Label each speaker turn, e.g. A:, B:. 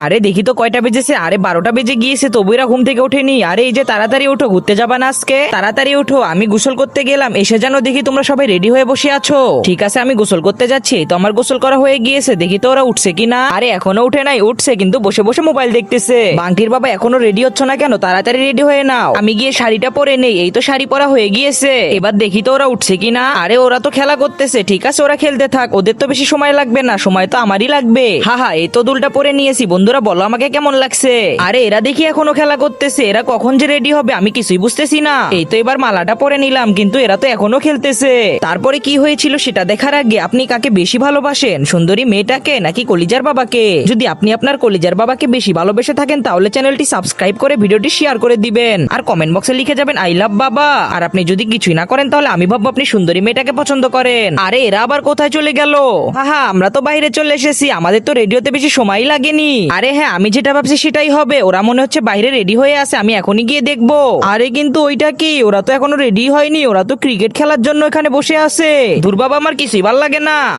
A: আরে দেখি তো কয়টা বেজেছে। আরে 12টা বেজে গিয়েছে, তবু এরা ঘুম থেকে ওঠেনি। আরে এই যে তাড়াতাড়ি ওঠো, ঘুরতে যাবা না আজকে? তাড়াতাড়ি ওঠো, আমি গোসল করতে গেলাম, এসে যেন দেখি তোমরা সবাই রেডি হয়ে বসে আছো। ঠিক আছে, আমি গোসল করতে যাচ্ছি। এই তো আমার গোসল করা হয়ে গিয়েছে, দেখি তো ওরা উঠছে কিনা। আরে এখনো উঠে নাই, উঠছে কিন্তু বসে বসে মোবাইল দেখতেছে। বান্টির বাবা এখনো রেডি হচ্ছ না কেন? তাড়াতাড়ি রেডি হয়ে নাও, আমি গিয়ে শাড়িটা পরে নেই। এই তো শাড়ি পরা হয়ে গিয়েছে, এবার দেখি তো ওরা উঠছে কিনা। আরে ওরা তো খেলা করতেছে, ঠিক আছে ওরা খেলতে থাক, ওদের তো বেশি সময় লাগবে না, সময় তো আমারই লাগবে। হা হা, এই তো দুলটা পরে নিয়েছি। বন্ধুরা বলো আমাকে কেমন লাগছে? আরে এরা দেখি এখনো খেলা করতেছে, এরা কখন যে রেডি হবে আমি কিছুই বুঝতেছি না। এই তো এবার মালাটা পরে নিলাম, কিন্তু এরা তো এখনো খেলতেছে। তারপরে কি হয়েছিল সেটা দেখার আগে আপনি কাকে বেশি ভালোবাসেন, সুন্দরী মেয়েটাকে নাকি কলিজার বাবাকে? যদি আপনি আপনার কলিজার বাবাকে বেশি ভালোবেসে থাকেন তাহলে চ্যানেলটি সাবস্ক্রাইব করে ভিডিওটি শেয়ার করে দিবেন, আর কমেন্ট বক্সে লিখে যাবেন আই লাভ বাবা। আর আপনি যদি কিছুই না করেন তাহলে আমি ভাববো আপনি সুন্দরী মেয়েটাকে পছন্দ করেন। আরে এরা আবার কোথায় চলে গেল? হা, আমরা তো বাইরে চলে এসেছি, আমাদের তো রেডিওতে বেশি সময় লাগেনি। আরে হ্যাঁ, আমি যেটা ভাবছি সেটাই হবে, ওরা মনে হচ্ছে বাইরে রেডি হয়ে আছে, আমি এখনই গিয়ে দেখবো। আরে কিন্তু ওইটা কি? ওরা তো এখনো রেডি হয়নি, ওরা তো ক্রিকেট খেলার জন্য এখানে বসে আছে। দূর বাবা, আমার কিছুই ভাল লাগে না।